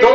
2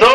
2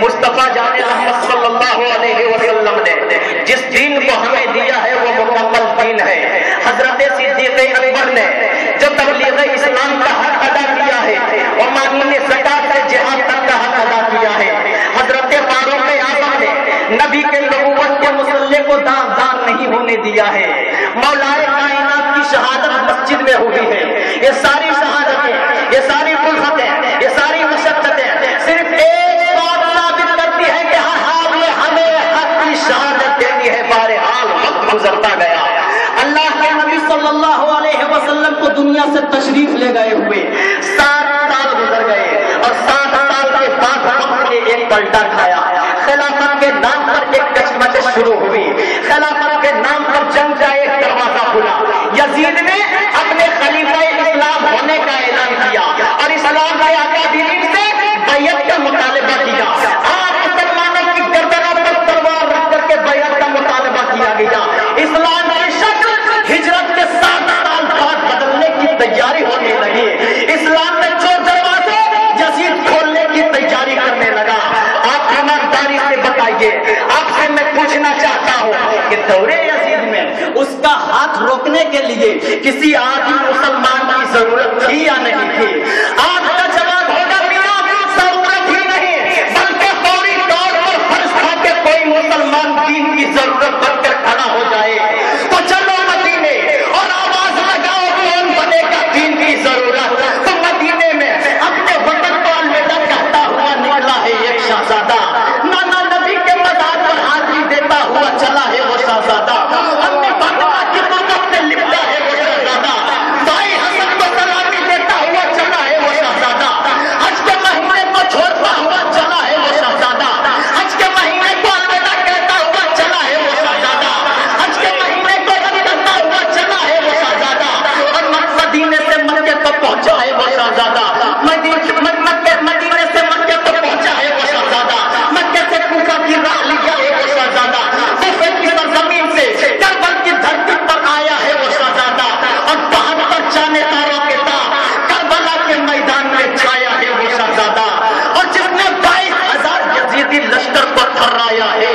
مصطفیٰ جان محمد صلی اللہ علیہ وسلم نے جس دین کو ہمیں دیا ہے وہ مکمل دین ہے. حضرت صدیق اکبر نے جو تبلیغ اسلام کا حق ادا کیا ہے اور ماننے زکات سے جہاد تک کا حق ادا کیا ہے. حضرت فاروق اعظم نے نبی کے نبوت کے مسلح کو داغدار نہیں ہونے دیا ہے. مولائے کائنات کی شہادت مسجد میں ہوئی ہے. یہ ساری شہادتیں، یہ ساری الفتیں، یہ ساری مشقتیں صرف ایک بات ثابت کرتی ہے کہ ہر حال میں ہمیں حق کی شہادت دینی ہے. بہرحال وقت گزرتا گیا. اللہ کے نبی صلی اللہ علیہ وسلم کو دنیا سے تشریف لے گئے ہوئے 7 سال گزر گئے اور 7 سال کے بعد وقت نے ایک پلٹا کھایا. خلافت کے نام پر ایک کشمکش شروع ہوئی. خلافت کے نام پر جنگ کا ایک دروازہ کھلا. یزید نے اپنے خلیفہ اسلام ہونے کا اعلان کیا اور اسلام کے اکابرین سے بیعت کا مطالبہ کیا. آپ مسلمانوں کی گردنوں پر تلوار رکھ کر کے بیعت کا مطالبہ کیا گیا. اسلام کی شکل ہجرت کے 7 سال بعد بدلنے کی تیاری ہونے لگی. اسلام میں جو دروازے یزید کھولنے کی تیاری کرنے لگا. آپ ایمانداری سے بتائیے، آپ سے میں پوچھنا چاہتا ہوں کہ دور یزید میں اس کا ہاتھ روکنے کے لیے کسی آدمی مسلمان کی ضرورت تھی یا نہیں تھی؟ آپ کا جواب ہوگا میاں ضرورت ہی نہیں، بلکہ فوری طور پر فرض تھا کہ کوئی مسلمان دین کی ضرورت بن کر کھڑا ہو جائے. تو چلو مدینے اور آواز لگاؤ کون بنے گا دین کی ضرورت. تو مدینے میں اپنے وطن کو الوداع کہتا ہوا نکلا ہے ایک شہزادہ. نانا نبی کے مزار پر حاضری دیتا ہوا چلا ہے وہ شہزادہ. اپنے فاطمہ کی مدد سے لپٹا ہے وہ شہزادہ. بھائی حسن کو سلامی دیتا ہوا چلا ہے وہ شہزادہ. حج کے مہینے کو چھوڑتا ہوا چلا ہے وہ شہزادہ. حج کے مہینے کو الوداع کہتا ہوا چلا ہے وہ شہزادہ. حج کے مہینے کو رد کرتا ہوا چلا ہے وہ شہزادہ. اور مدینے سے مکے کو پہنچا ہے وہ شہزادہ. مدینے سے مکے کو پہنچا ہے وہ شہزادہ. مکے سے کوفہ کی راہ لیا ہے وہ شہزادہ. کوفہ کی سرزمین سے کربل کی دھرتی پر آیا ہے وہ شہزادہ. اور 72 چانے تاروں کے ساتھ کربلا کے میدان میں چھایا ہے وہ شہزادہ. اور جس نے 22,000 یزیدی لشکر کو تھرایا ہے،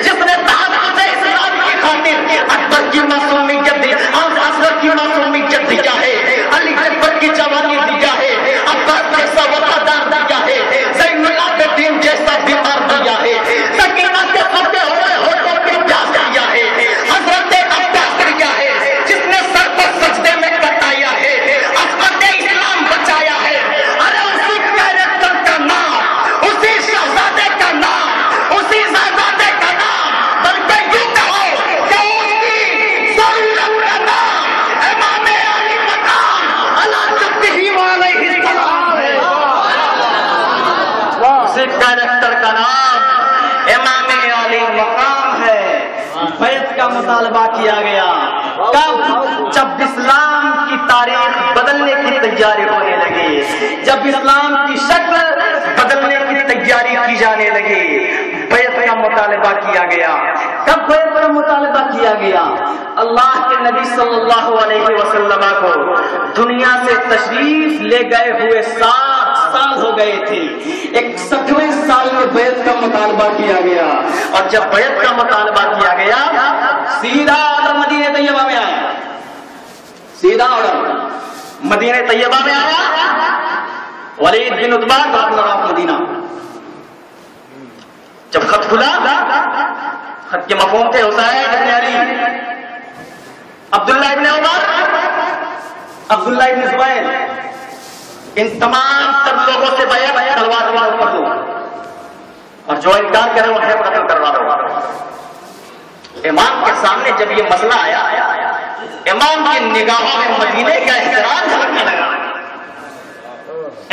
جس نے تحفظ اسلام کی خاطر اکبر کی معصومیت دی، اصغر کی معصومیت دیا ہے، علی اکبر کی جوانی دیا ہے، عباس جیسا وفادار دیا ہے، زین العابدین جیسا بیمار دیا ہے، سکینہ کے پھٹے ہوئے ہونٹوں پہ پیاس دیا ہے، حضرت عباس دیا ہے جس نے سر کو سجدے میں کٹایا ہے، عصمت اسلام بچایا ہے. ارے اسی کیریکٹر کا نام، اسی شہزادے کا نام، اسی شہزادے کا نام، بلکہ یوں کہو کہ اس کی ضرورت کا نام امام علی مقام علی جدہ علیہ السلام ہے. اسی کیریکٹر کا نام امام علی مقام ہے. بیعت کا مطالبہ کیا گیا. کب؟ جب اسلام کی تاریخ بدلنے کی تیاری ہونے لگی، جب اسلام کی شکل بدلنے کی تیاری کی جانے لگی، بیعت کا مطالبہ کیا گیا. کب بیعت کا مطالبہ کیا گیا؟ اللہ کے نبی صلی اللہ علیہ وسلم کو دنیا سے تشریف لے گئے ہوئے 7 سال ہو گئے تھے. 61ویں سال میں بیعت کا مطالبہ کیا گیا. اور جب بیعت کا مطالبہ کیا گیا، سیدھا آرڈر مدینہ طیبہ میں آیا. سیدھا آرڈر مدینہ طیبہ میں آیا. ولید بن عتبہ گورنر آف مدینہ. جب خط کھلا، خط کے مفہوم تھے حسین ابن علی، عبداللہ ابن عمر، عبداللہ ابن زبیر، ان تمام تر لوگوں سے بیعت تلوار اوپر دو، اور جو انکار کرے وہ ہے قتل کروا دو. امام کے سامنے جب یہ مسئلہ آیا، امام کی نگاہوں میں مدینے کا احترام جھلکنے لگا.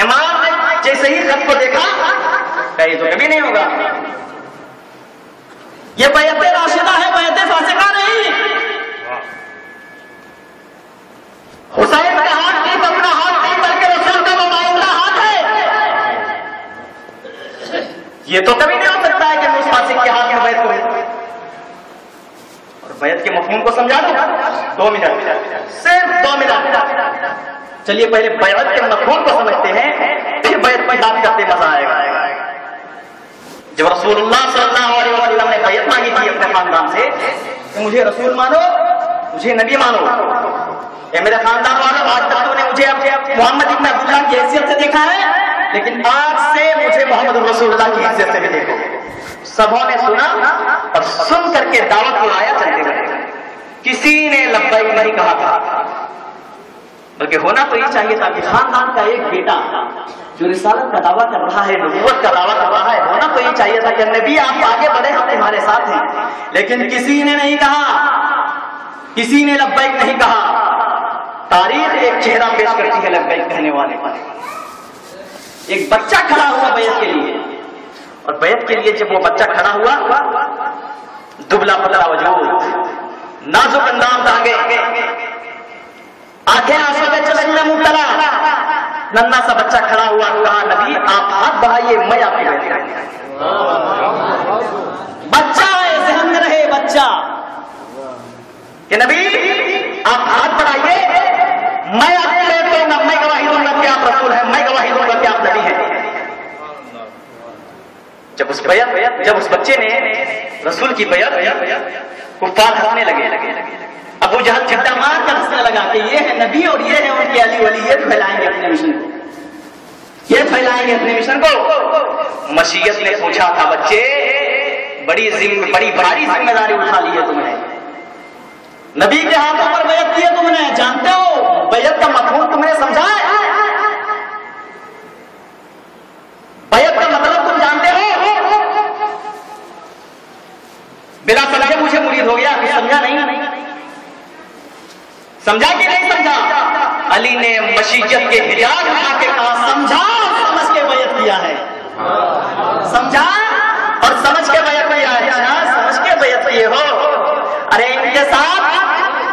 امام نے جیسے ہی خط کو دیکھا کہ یہ تو کبھی نہیں ہوگا، یہ بیعت راشدہ ہے، بیعت فاسقہ نہیں. حسین کا ہاتھ نہیں، اپنا ہاتھ نہیں، بلکہ رسول کا مبارک ہاتھ ہے. یہ تو کبھی نہیں ہو سکتا ہے کہ اس فاسق کے ہاتھ میں بیعت ہو. اور بیعت کے مفہوم کو سمجھا دوں. 2 منٹ، صرف 2 منٹ. چلیے پہلے بیعت کے مفہوم کو سمجھتے ہیں، پھر بیعت کی بات کرتے مزہ آئے گا۔ جب رسول اللہ صلی اللہ علیہ وسلم نے بیعت مانگی تھی اپنے خاندان سے کہ مجھے رسول مانو، مجھے نبی مانو، اے میرے خاندان والوں، آج تک تو نے مجھے محمد ابن عبداللہ کی حیثیت سے دیکھا ہے، لیکن آج سے مجھے محمد رسول اللہ کی حیثیت سے بھی دیکھو۔ سبوں نے سنا اور سن کر کے دعوت کو آیا چلتے ہوئے، کسی نے لبیک نہیں کہا تھا، بلکہ ہونا تو یہ چاہیے تھا کہ خاندان کا ایک بیٹا جو رسالت کا دعویٰ کر رہا ہے، نبوت کا دعویٰ کر رہا ہے، ہونا تو یہ چاہیے تھا کہ نبی آپ آگے بڑھے، ہم تمہارے ساتھ ہیں، لیکن کسی نے نہیں کہا، کسی نے لبیک نہیں کہا۔ تاریخ ایک چہرہ پیش کرتی ہے لبیک کہنے والے پر۔ ایک بچہ کھڑا ہوا بیعت کے لیے، اور بیعت کے لیے جب وہ بچہ کھڑا ہوا، دبلا پتلا وجود، نازک اندام ٹانگے، آنکھیں آنسوں میں چشمے میں مبتلا، ننھا سا بچہ کھڑا ہوا، کہا نبی آپ ہاتھ بڑھائیے، میں آپ کی بیعت کروں۔ بچہ ہے، ذہن میں رہے بچہ کہ نبی آپ ہاتھ بڑھائیے، میں آپ کی بیعت کروں گا، میں گواہی دوں گا کہ آپ رسول ہیں، میں گواہی دوں گا کہ آپ نبی ہیں۔ جب اس بچے نے رسول کی بیعت، کفار ہنسنے لگے، ابو جہل چھٹا مار کر ہنسنے لگا کہ یہ ہے نبی اور یہ ہے ان کے علی ولی، یہ پھیلائیں گے اپنے مشن کو، یہ پھیلائیں گے اپنے مشن کو۔ مشیت نے پوچھا تھا بچے بڑی بھاری ذمہ داری اٹھا لی ہے تم نے، نبی کے ہاتھوں پر بیعت کی ہے تم نے، جانتے ہو بیعت کا مفہوم تم نے سمجھا ہے؟ بیعت کا مطلب تم جانتے ہو؟ بلا سمجھے مجھے مرید ہو گیا، سمجھا نہیں؟ سمجھا کہ نہیں سمجھا؟ علی نے مشیت کے حجاب اٹھا کے کہا سمجھا اور سمجھ کے بیعت کیا ہے، سمجھا اور سمجھ کے بیعت کیا ہے، سمجھ کے بیعت کیے ہو۔ ارے ان کے ساتھ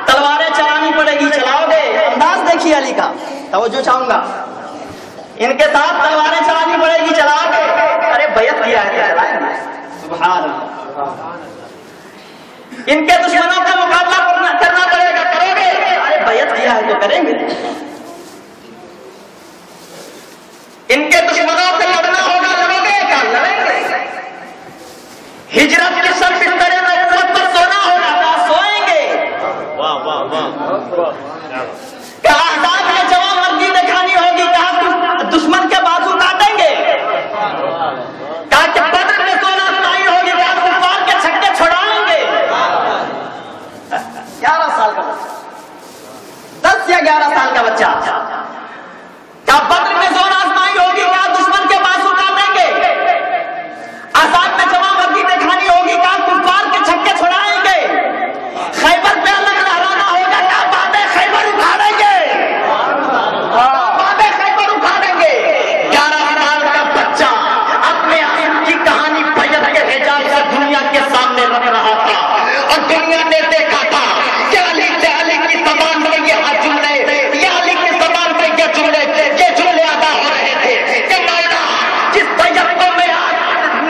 تلواریں چلانی پڑے گی، چلاؤ گے؟ انداز دیکھیے علی کا، توجہ چاہوں گا، ان کے ساتھ تلواریں چلانی پڑے گی، چلاؤ گے؟ ارے بیعت کیا ہے تو چلائیں گے، سبحان اللہ۔ ان کے دشمنوں کا مقابلہ کرنا پڑے گا، کرو گے؟ ارے بیعت کیا ہے تو کریں گے۔ ان کے دشمنوں سے لڑنا ہوگا، لڑو گے؟ کیا لڑیں گے؟ ہجرت کے سر بستر نبوت پر سونا ہوگا، کیا سوئیں گے؟ کہا احزاب میں جوان مردی دکھانی ہوگی، کہا دشمن کے بازو کاٹیں گے، کہا کہ بدر میں سونا سنائی ہوگی، کہا کفار کے چھکے چھڑائیں گے۔ 11 سال کا بچہ، 10 یا 11 سال کا بچہ، کہا بدر میں زور آزمائی ہوگی، کہا دشمن کے بازو کاٹیں گے، آزاد میں جوان مردی دکھانی ہوگی، کہا کفار کے چھکے چھڑائیں گے، خیبر پہ الگ لہرانا ہوگا، کہا باتیں خیبر اکھاڑیں گے، باتیں خیبر اکھاڑیں گے۔ 11 سال کا بچہ اپنے آپ کی کہانی بیعت کے حجاب سے دنیا کے سامنے رکھ رہا تھا، اور دنیا نے دیکھا تھا کہ علی کی زبان میں یہ جملے، یہ علی کی زبان میں یہ جملے ادا ہو رہے تھے کہ مولا جس بیعت کو میں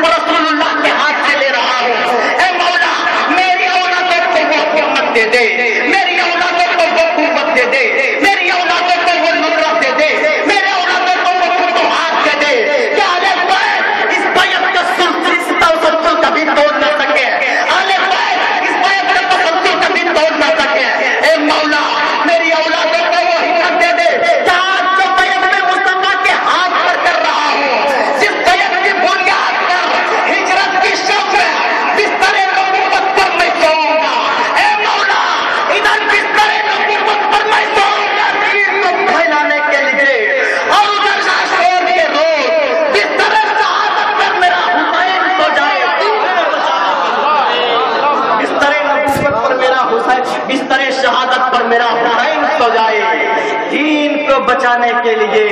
رسول اللہ کے ہاتھ سے لے رہا ہوں، اے مولا میری اولادوں کو وہ حکومت دے دے، میری اولادوں کو وہ قوت دے دے، میری اولادوں کو وہ نصرت دے دے، میرے اولادوں کو وہ فتوحات دے دے، کہ اہل بیت اس بیعت کا تسلسل کبھی توڑ نہ سکے، اہل بیت اس بیعت کا تسلسل کبھی توڑ نہ سکے۔ اے مولا میری اولادوں کو وہ ہمت دے دے کہ آج جو بیعت میں مصطفیٰ کے ہاتھ پر کر رہا ہوں، جس بیعت کی بنیاد پر ہجرت کی شب میں بستر نبوت پر میں سوؤں گا، اے مولا ادھر بستر نبوت پر میں سوؤں گا دین کو پھیلانے کے لیے، اور ادھر شور کے روز بستر شہادت پر میرا حسین سو جائے، بستر نبوت پر میرا حسین، بستر شہادت پر میرا حسین سو جائے، دین کو بچانے کے لیے۔